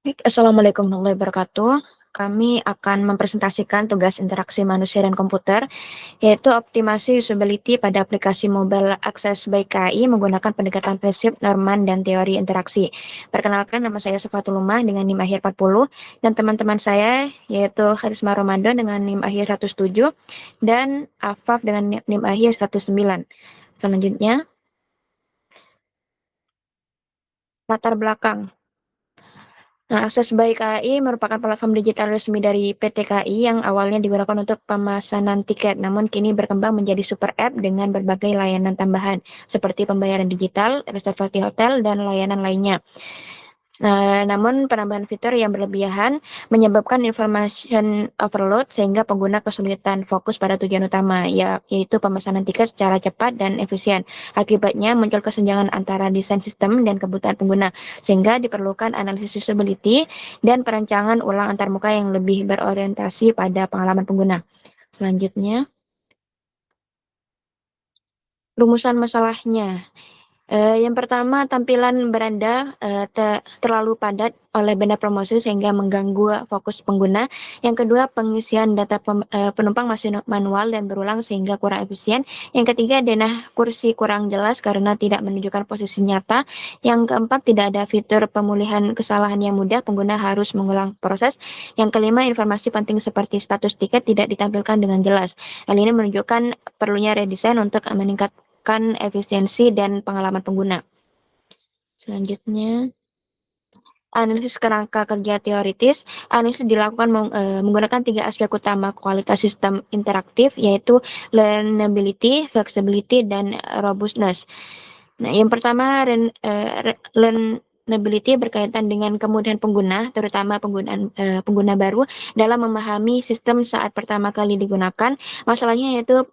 Baik, Assalamualaikum warahmatullahi wabarakatuh. Kami akan mempresentasikan tugas interaksi manusia dan komputer, yaitu optimasi usability pada aplikasi mobile akses by KAI menggunakan pendekatan prinsip, Norman, dan teori interaksi. Perkenalkan, nama saya Safatul Umah dengan NIM akhir 40, dan teman-teman saya yaitu Harisma Ramadan dengan NIM akhir 107, dan Afaf dengan NIM akhir 109. Selanjutnya, latar belakang. Nah, Akses by KAI merupakan platform digital resmi dari PT KAI yang awalnya digunakan untuk pemesanan tiket, namun kini berkembang menjadi super app dengan berbagai layanan tambahan, seperti pembayaran digital, reservasi hotel, dan layanan lainnya. Namun penambahan fitur yang berlebihan menyebabkan information overload sehingga pengguna kesulitan fokus pada tujuan utama, yaitu pemesanan tiket secara cepat dan efisien. Akibatnya muncul kesenjangan antara desain sistem dan kebutuhan pengguna, sehingga diperlukan analisis usability dan perancangan ulang antarmuka yang lebih berorientasi pada pengalaman pengguna. Selanjutnya, rumusan masalahnya. Yang pertama, tampilan beranda terlalu padat oleh benda promosi sehingga mengganggu fokus pengguna. Yang kedua, pengisian data penumpang masih manual dan berulang sehingga kurang efisien. Yang ketiga, denah kursi kurang jelas karena tidak menunjukkan posisi nyata. Yang keempat, tidak ada fitur pemulihan kesalahan yang mudah, pengguna harus mengulang proses. Yang kelima, informasi penting seperti status tiket tidak ditampilkan dengan jelas. Hal ini menunjukkan perlunya redesign untuk meningkatkan efisiensi dan pengalaman pengguna. Selanjutnya, analisis kerangka kerja teoritis. Analisis dilakukan menggunakan 3 aspek utama kualitas sistem interaktif, yaitu learnability, flexibility, dan robustness. Nah, yang pertama, learnability berkaitan dengan kemudahan pengguna, terutama pengguna baru dalam memahami sistem saat pertama kali digunakan. Masalahnya yaitu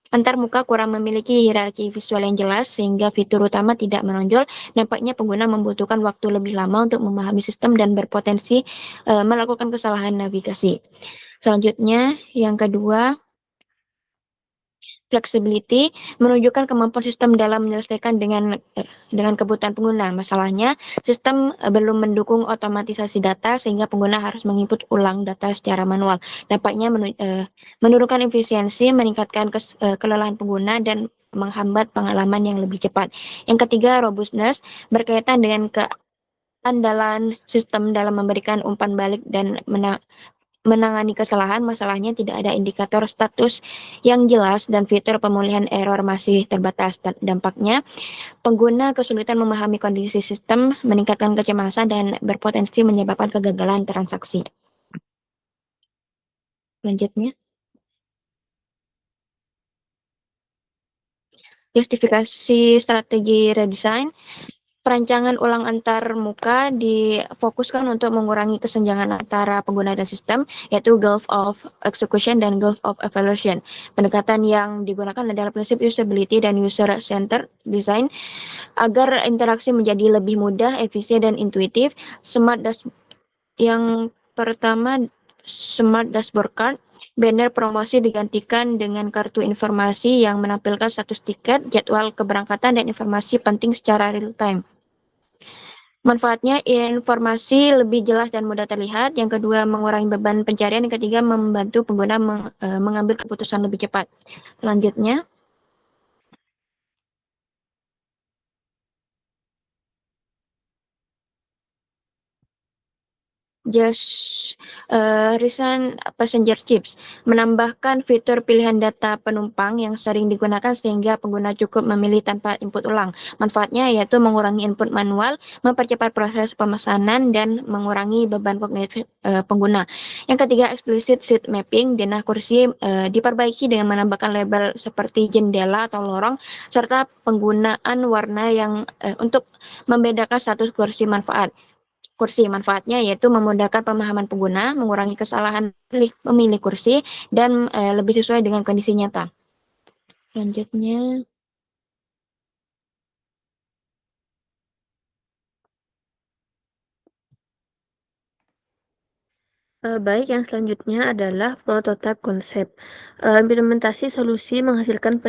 antar muka kurang memiliki hierarki visual yang jelas sehingga fitur utama tidak menonjol. Nampaknya pengguna membutuhkan waktu lebih lama untuk memahami sistem dan berpotensi melakukan kesalahan navigasi. Selanjutnya, yang kedua, flexibility menunjukkan kemampuan sistem dalam menyelesaikan dengan kebutuhan pengguna. Masalahnya, sistem belum mendukung otomatisasi data sehingga pengguna harus menginput ulang data secara manual. Dampaknya menurunkan efisiensi, meningkatkan kelelahan pengguna, dan menghambat pengalaman yang lebih cepat. Yang ketiga, robustness berkaitan dengan keandalan sistem dalam memberikan umpan balik dan menangani kesalahan. Masalahnya tidak ada indikator status yang jelas dan fitur pemulihan error masih terbatas. Dampaknya, pengguna kesulitan memahami kondisi sistem, meningkatkan kecemasan, dan berpotensi menyebabkan kegagalan transaksi. Selanjutnya, justifikasi strategi redesign. Perancangan ulang antar muka difokuskan untuk mengurangi kesenjangan antara pengguna dan sistem, yaitu gulf of execution dan gulf of evaluation. Pendekatan yang digunakan adalah prinsip usability dan user-centered design agar interaksi menjadi lebih mudah, efisien, dan intuitif. Yang pertama, Smart Dashboard Card. Banner promosi digantikan dengan kartu informasi yang menampilkan status tiket, jadwal keberangkatan, dan informasi penting secara real-time. Manfaatnya, informasi lebih jelas dan mudah terlihat. Yang kedua, mengurangi beban pencarian. Yang ketiga, membantu pengguna mengambil keputusan lebih cepat. Selanjutnya, Just Recent Passenger Chips menambahkan fitur pilihan data penumpang yang sering digunakan sehingga pengguna cukup memilih tanpa input ulang. Manfaatnya yaitu mengurangi input manual, mempercepat proses pemesanan, dan mengurangi beban kognitif pengguna. Yang ketiga, explicit seat mapping. Denah kursi diperbaiki dengan menambahkan label seperti jendela atau lorong, serta penggunaan warna yang untuk membedakan status kursi. Manfaatnya yaitu memudahkan pemahaman pengguna, mengurangi kesalahan memilih kursi, dan lebih sesuai dengan kondisi nyata. Selanjutnya, Baik, yang selanjutnya adalah prototipe konsep. Implementasi solusi menghasilkan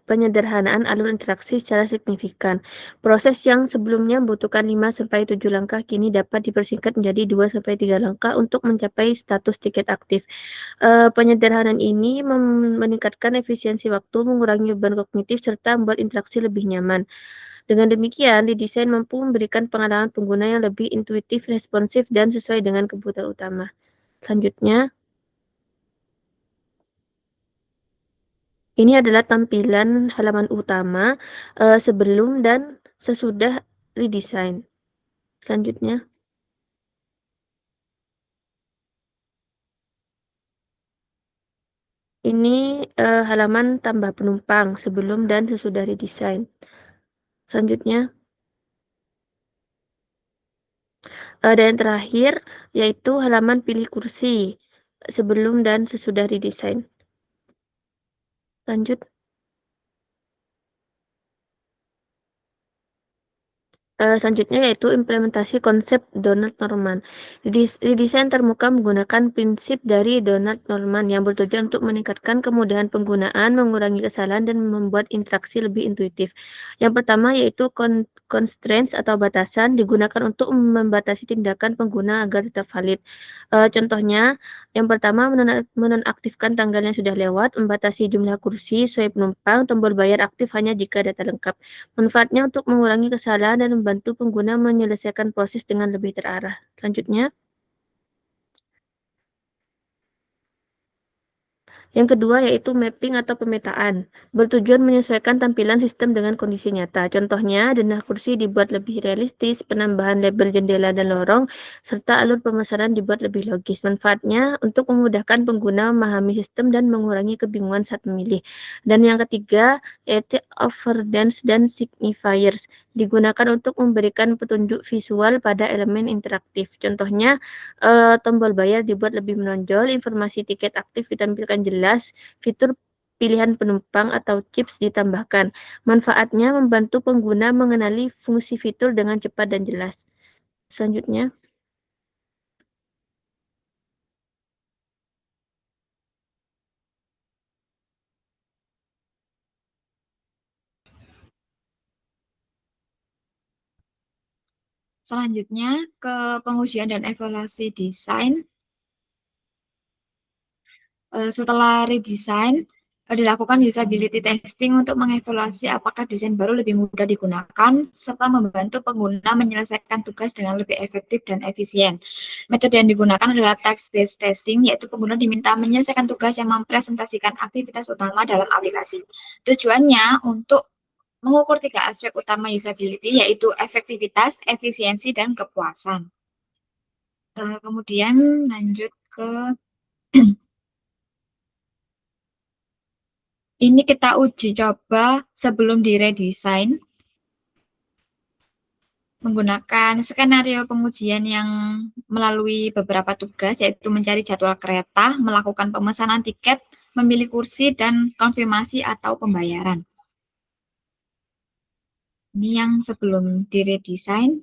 penyederhanaan alur interaksi secara signifikan. Proses yang sebelumnya membutuhkan 5 sampai 7 langkah kini dapat dipersingkat menjadi 2 sampai 3 langkah untuk mencapai status tiket aktif. Penyederhanaan ini meningkatkan efisiensi waktu, mengurangi beban kognitif, serta membuat interaksi lebih nyaman. Dengan demikian, didesain mampu memberikan pengalaman pengguna yang lebih intuitif, responsif, dan sesuai dengan kebutuhan utama. Selanjutnya, ini adalah tampilan halaman utama sebelum dan sesudah redesign. Selanjutnya, ini halaman tambah penumpang sebelum dan sesudah redesign. Selanjutnya, dan yang terakhir yaitu halaman pilih kursi sebelum dan sesudah redesign. Lanjut. Selanjutnya yaitu implementasi konsep Donald Norman. Desain termuka menggunakan prinsip dari Donald Norman yang bertujuan untuk meningkatkan kemudahan penggunaan, mengurangi kesalahan, dan membuat interaksi lebih intuitif. Yang pertama yaitu constraints atau batasan digunakan untuk membatasi tindakan pengguna agar tetap valid. Contohnya, yang pertama menonaktifkan tanggal yang sudah lewat, membatasi jumlah kursi sesuai penumpang, tombol bayar aktif hanya jika data lengkap. Manfaatnya untuk mengurangi kesalahan dan membantu pengguna menyelesaikan proses dengan lebih terarah. Selanjutnya, yang kedua yaitu mapping atau pemetaan, bertujuan menyesuaikan tampilan sistem dengan kondisi nyata. Contohnya, denah kursi dibuat lebih realistis, penambahan label jendela dan lorong, serta alur pemesanan dibuat lebih logis. Manfaatnya untuk memudahkan pengguna memahami sistem dan mengurangi kebingungan saat memilih. Dan yang ketiga yaitu affordances dan signifiers, digunakan untuk memberikan petunjuk visual pada elemen interaktif. Contohnya, tombol bayar dibuat lebih menonjol, informasi tiket aktif ditampilkan jelas, fitur pilihan penumpang atau chips ditambahkan. Manfaatnya membantu pengguna mengenali fungsi fitur dengan cepat dan jelas. Selanjutnya, ke pengujian dan evaluasi desain. Setelah redesign, dilakukan usability testing untuk mengevaluasi apakah desain baru lebih mudah digunakan, serta membantu pengguna menyelesaikan tugas dengan lebih efektif dan efisien. Metode yang digunakan adalah text-based testing, yaitu pengguna diminta menyelesaikan tugas yang mempresentasikan aktivitas utama dalam aplikasi. Tujuannya untuk mengukur 3 aspek utama usability, yaitu efektivitas, efisiensi, dan kepuasan. Kemudian lanjut ke ini kita uji coba sebelum diredesign menggunakan skenario pengujian yang melalui beberapa tugas, yaitu mencari jadwal kereta, melakukan pemesanan tiket, memilih kursi, dan konfirmasi atau pembayaran. Ini yang sebelum diredesign.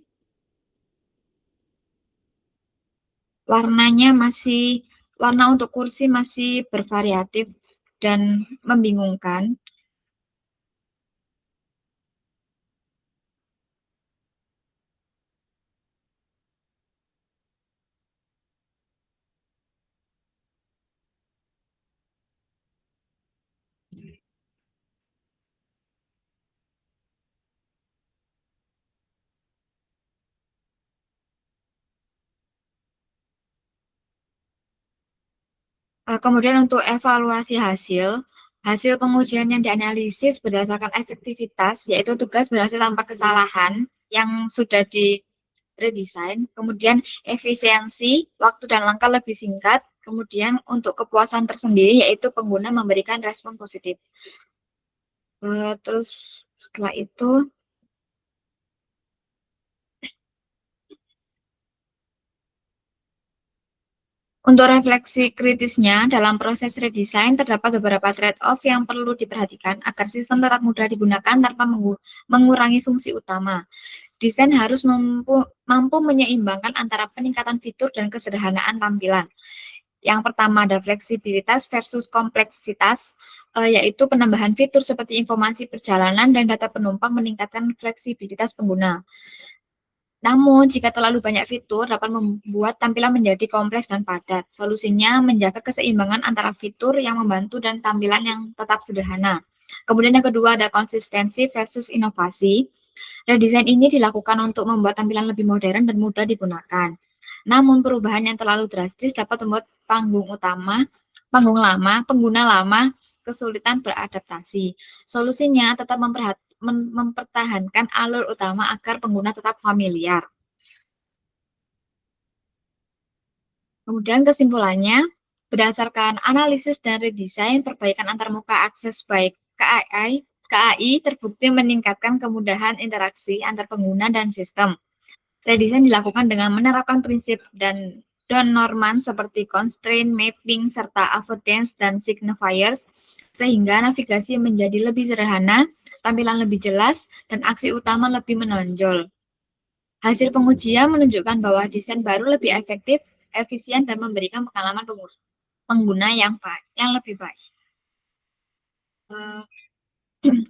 Warna untuk kursi masih bervariatif dan membingungkan. Kemudian untuk evaluasi hasil pengujian yang dianalisis berdasarkan efektivitas, yaitu tugas berhasil tanpa kesalahan yang sudah di redesign, kemudian efisiensi, waktu dan langkah lebih singkat, kemudian untuk kepuasan tersendiri, yaitu pengguna memberikan respon positif. Terus setelah itu, untuk refleksi kritisnya dalam proses redesign terdapat beberapa trade-off yang perlu diperhatikan agar sistem tetap mudah digunakan tanpa mengurangi fungsi utama. Desain harus mampu menyeimbangkan antara peningkatan fitur dan kesederhanaan tampilan. Yang pertama ada fleksibilitas versus kompleksitas, yaitu penambahan fitur seperti informasi perjalanan dan data penumpang meningkatkan fleksibilitas pengguna. Namun, jika terlalu banyak fitur dapat membuat tampilan menjadi kompleks dan padat. Solusinya menjaga keseimbangan antara fitur yang membantu dan tampilan yang tetap sederhana. Kemudian yang kedua ada konsistensi versus inovasi. Redesign ini dilakukan untuk membuat tampilan lebih modern dan mudah digunakan. Namun perubahan yang terlalu drastis dapat membuat pengguna lama kesulitan beradaptasi. Solusinya tetap mempertahankan alur utama agar pengguna tetap familiar. Kemudian kesimpulannya, berdasarkan analisis dan redesign, perbaikan antarmuka akses baik KAI terbukti meningkatkan kemudahan interaksi antar pengguna dan sistem. Redesign dilakukan dengan menerapkan prinsip dan norman seperti constraint, mapping, serta avoidance dan signifiers, sehingga navigasi menjadi lebih sederhana, tampilan lebih jelas, dan aksi utama lebih menonjol. Hasil pengujian menunjukkan bahwa desain baru lebih efektif, efisien, dan memberikan pengalaman pengguna yang lebih baik.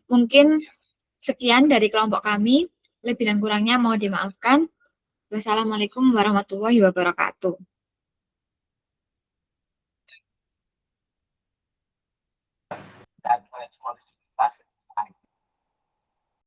Mungkin sekian dari kelompok kami, lebih dan kurangnya mohon dimaafkan. Wassalamualaikum warahmatullahi wabarakatuh.